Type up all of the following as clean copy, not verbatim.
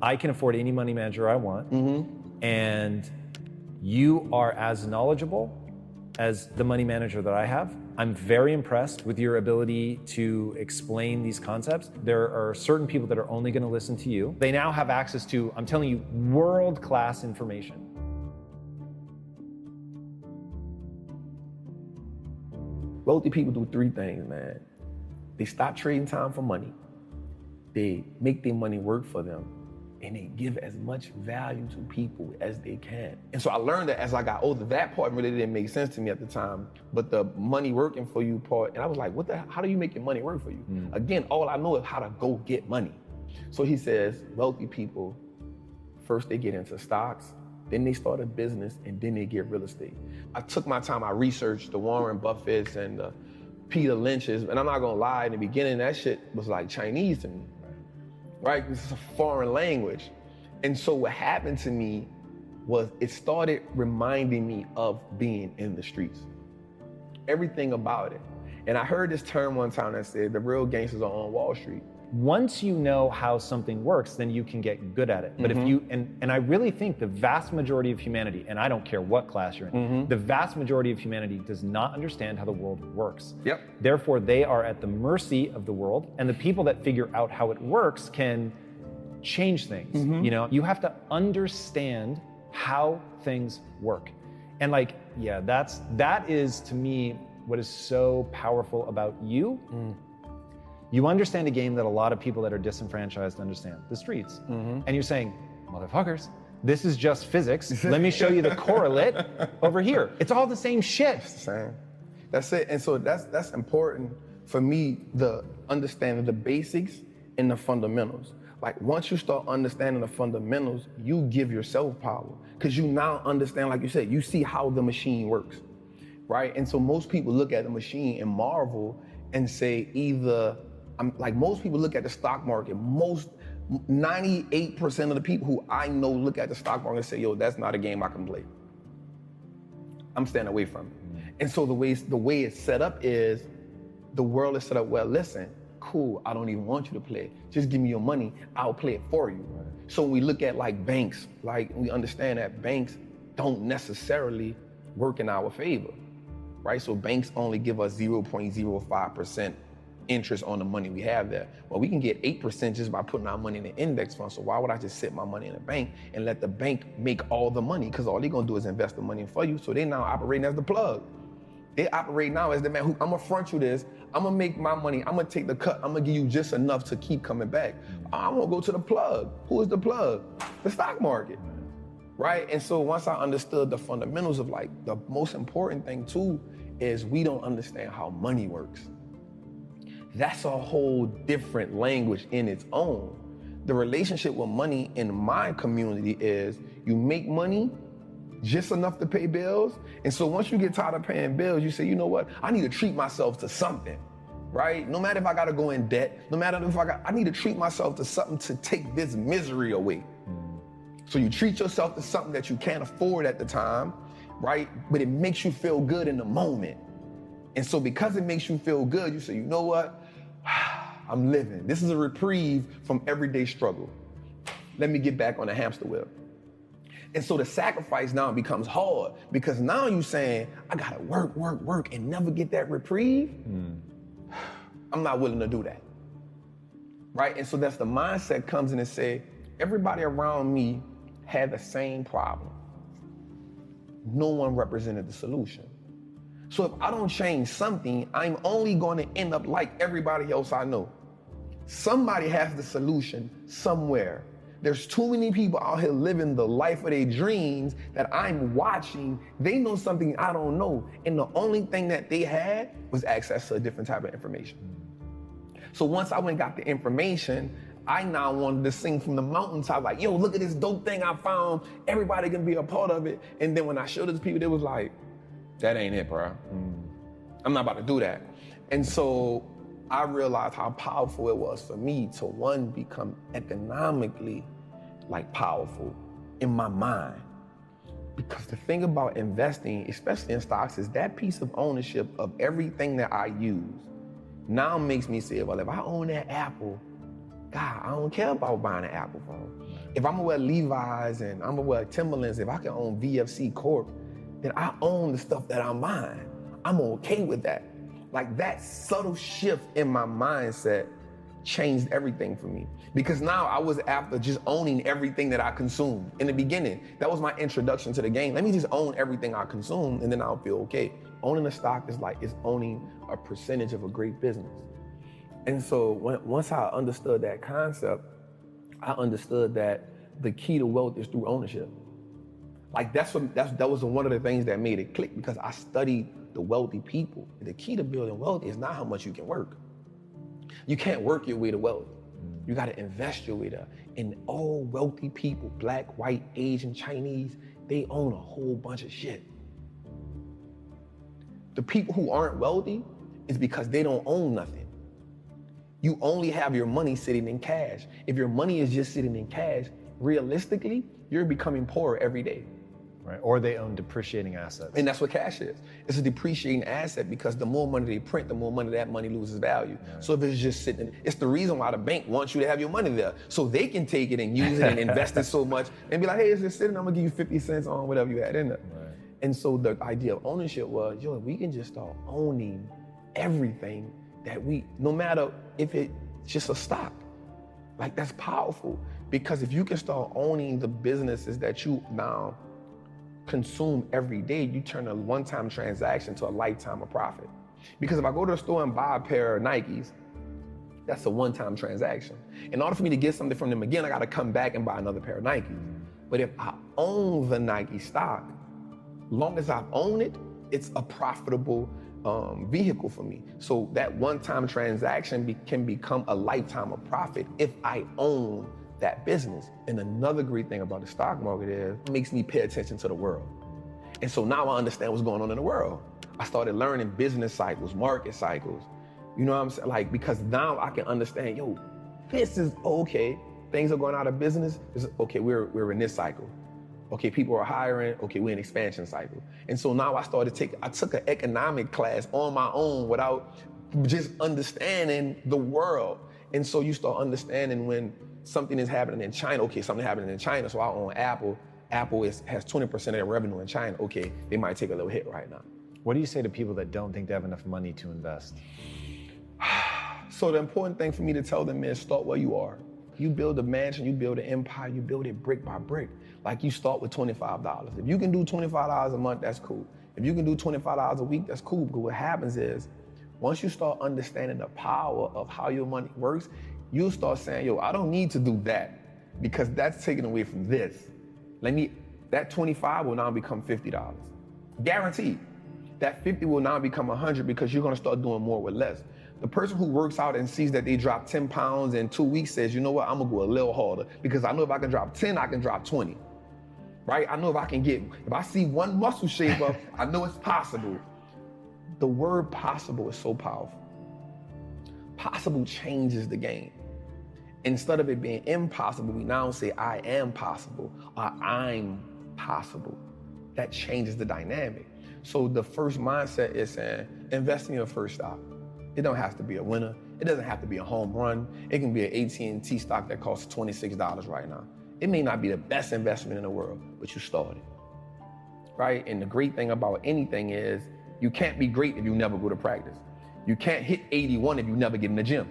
I can afford any money manager I want, and you are as knowledgeable as the money manager that I have. I'm very impressed with your ability to explain these concepts. There are certain people that are only going to listen to you. They now have access to, I'm telling you, world-class information. Wealthy people do three things, man. They stop trading time for money. They make their money work for them. And they give as much value to people as they can. And so I learned that as I got older. That part really didn't make sense to me at the time, but the money working for you part, and I was like, how do you make your money work for you? Again, all I know is how to go get money. So he says, wealthy people, first they get into stocks, then they start a business, and then they get real estate. I took my time, I researched the Warren Buffetts and the Peter Lynch's, and I'm not gonna lie, in the beginning, that shit was like Chinese to me. Right? This is a foreign language. And so what happened to me was it started reminding me of being in the streets. Everything about it. And I heard this term one time that said, the real gangsters are on Wall Street. Once you know how something works, then you can get good at it. But if you, and I really think the vast majority of humanity, and I don't care what class you're in, the vast majority of humanity does not understand how the world works. Yep. Therefore, they are at the mercy of the world, and the people that figure out how it works can change things. You know, you have to understand how things work. And like, yeah, that is to me what is so powerful about you. You understand a game that a lot of people that are disenfranchised understand, the streets. And you're saying, motherfuckers, this is just physics. Let me show you the correlate over here. It's all the same shit. It's the same. That's it. And so that's important for me, the understanding the basics and the fundamentals. Like once you start understanding the fundamentals, you give yourself power. Because you now understand, like you said, you see how the machine works, right? And so most people look at the machine and marvel and say either, like most people look at the stock market, 98% of the people who I know look at the stock market and say, yo, that's not a game I can play. I'm staying away from it. And so the way it's set up is, the world is set up, well, listen, cool, I don't even want you to play. Just give me your money, I'll play it for you. So when we look at like banks, like we understand that banks don't necessarily work in our favor, right? So banks only give us 0.05% interest on the money we have there. Well, we can get 8% just by putting our money in an index fund. So why would I just sit my money in a bank and let the bank make all the money? Because all they're gonna do is invest the money for you. So they now operating as the plug. They operate now as the man who, I'm gonna front you this, I'm gonna make my money, I'm gonna take the cut, I'm gonna give you just enough to keep coming back. I'm gonna go to the plug. Who is the plug? The stock market, right? And so once I understood the fundamentals of like, the most important thing too, is we don't understand how money works. That's a whole different language in its own. The relationship with money in my community is you make money just enough to pay bills. And so once you get tired of paying bills, you say, you know what? I need to treat myself to something, right? No matter if I gotta go in debt, no matter if I need to treat myself to something to take this misery away. So you treat yourself to something that you can't afford at the time, right? But it makes you feel good in the moment. And so because it makes you feel good, you say, you know what? I'm living. This is a reprieve from everyday struggle. Let me get back on the hamster wheel. And so the sacrifice now becomes hard because now you're saying, I gotta work, and never get that reprieve. I'm not willing to do that, right? And so that's the mindset comes in and say, everybody around me had the same problem. No one represented the solution. So if I don't change something, I'm only gonna end up like everybody else I know. Somebody has the solution somewhere. There's too many people out here living the life of their dreams that I'm watching. They know something I don't know. And the only thing that they had was access to a different type of information. So once I went and got the information, I now wanted to sing from the mountaintop, like, yo, look at this dope thing I found. Everybody can be a part of it. And then when I showed it to people, they was like, that ain't it, bro. I'm not about to do that. And so I realized how powerful it was for me to, one, become economically like powerful in my mind. Because the thing about investing, especially in stocks, is that piece of ownership of everything that I use now makes me say, well, if I own that Apple, God, I don't care about buying an Apple phone. If I'm gonna wear Levi's and I'm gonna wear Timberlands, if I can own VFC Corp, then I own the stuff that I'm buying. I'm okay with that. Like that subtle shift in my mindset changed everything for me. Because now I was after just owning everything that I consumed. In the beginning, that was my introduction to the game. Let me just own everything I consume and then I'll feel okay. Owning a stock is like, it's owning a percentage of a great business. And so once I understood that concept, I understood that the key to wealth is through ownership. Like that was one of the things that made it click, because I studied the wealthy people. The key to building wealth is not how much you can work. You can't work your way to wealth. You got to invest your way there. And all wealthy people, black, white, Asian, Chinese, they own a whole bunch of shit. The people who aren't wealthy is because they don't own nothing. You only have your money sitting in cash. If your money is just sitting in cash, realistically, you're becoming poorer every day. Right. Or they own depreciating assets. And that's what cash is. It's a depreciating asset, because the more money they print, the more money that money loses value. Yeah. So if it's just sitting, it's the reason why the bank wants you to have your money there. So they can take it and use it and invest it so much and be like, hey, it's just sitting, I'm gonna give you 50 cents on whatever you had in there. Right. And so the idea of ownership was, yo, we can just start owning everything that no matter if it's just a stock. Like that's powerful, because if you can start owning the businesses that you now consume every day, you turn a one-time transaction to a lifetime of profit. Because if I go to the store and buy a pair of Nikes, that's a one-time transaction. In order for me to get something from them again, I gotta come back and buy another pair of Nikes. But if I own the Nike stock, long as I own it, it's a profitable vehicle for me. So that one-time transaction can become a lifetime of profit if I own that business. And another great thing about the stock market is it makes me pay attention to the world. And so now I understand what's going on in the world. I started learning business cycles, market cycles. You know what I'm saying? Like, because now I can understand, yo, this is okay. Things are going out of business. Okay, we're in this cycle. Okay, people are hiring. Okay, we're in expansion cycle. And so now I took an economic class on my own without just understanding the world. And so you start understanding when something is happening in China. Okay, something happening in China, so I own Apple. Apple has 20% of their revenue in China. Okay, they might take a little hit right now. What do you say to people that don't think they have enough money to invest? So the important thing for me to tell them is start where you are. You build a mansion, you build an empire, you build it brick by brick. Like you start with $25. If you can do $25 a month, that's cool. If you can do $25 a week, that's cool. Because what happens is, once you start understanding the power of how your money works, you'll start saying, yo, I don't need to do that because that's taken away from this. That 25 will now become $50. Guaranteed. That 50 will now become 100 because you're gonna start doing more with less. The person who works out and sees that they drop 10 pounds in 2 weeks says, you know what, I'm gonna go a little harder because I know if I can drop 10, I can drop 20, right? I know if I see one muscle shape up, I know it's possible. The word possible is so powerful. Possible changes the game. Instead of it being impossible, we now say I am possible or I'm possible. That changes the dynamic. So the first mindset is saying, invest in your first stock. It don't have to be a winner. It doesn't have to be a home run. It can be an AT&T stock that costs $26 right now. It may not be the best investment in the world, but you started, right? And the great thing about anything is you can't be great if you never go to practice. You can't hit 81 if you never get in the gym.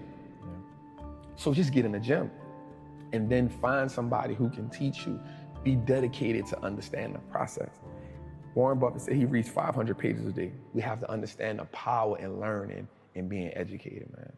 So just get in the gym and then find somebody who can teach you. Be dedicated to understand the process. Warren Buffett said he reads 500 pages a day. We have to understand the power in learning and being educated, man.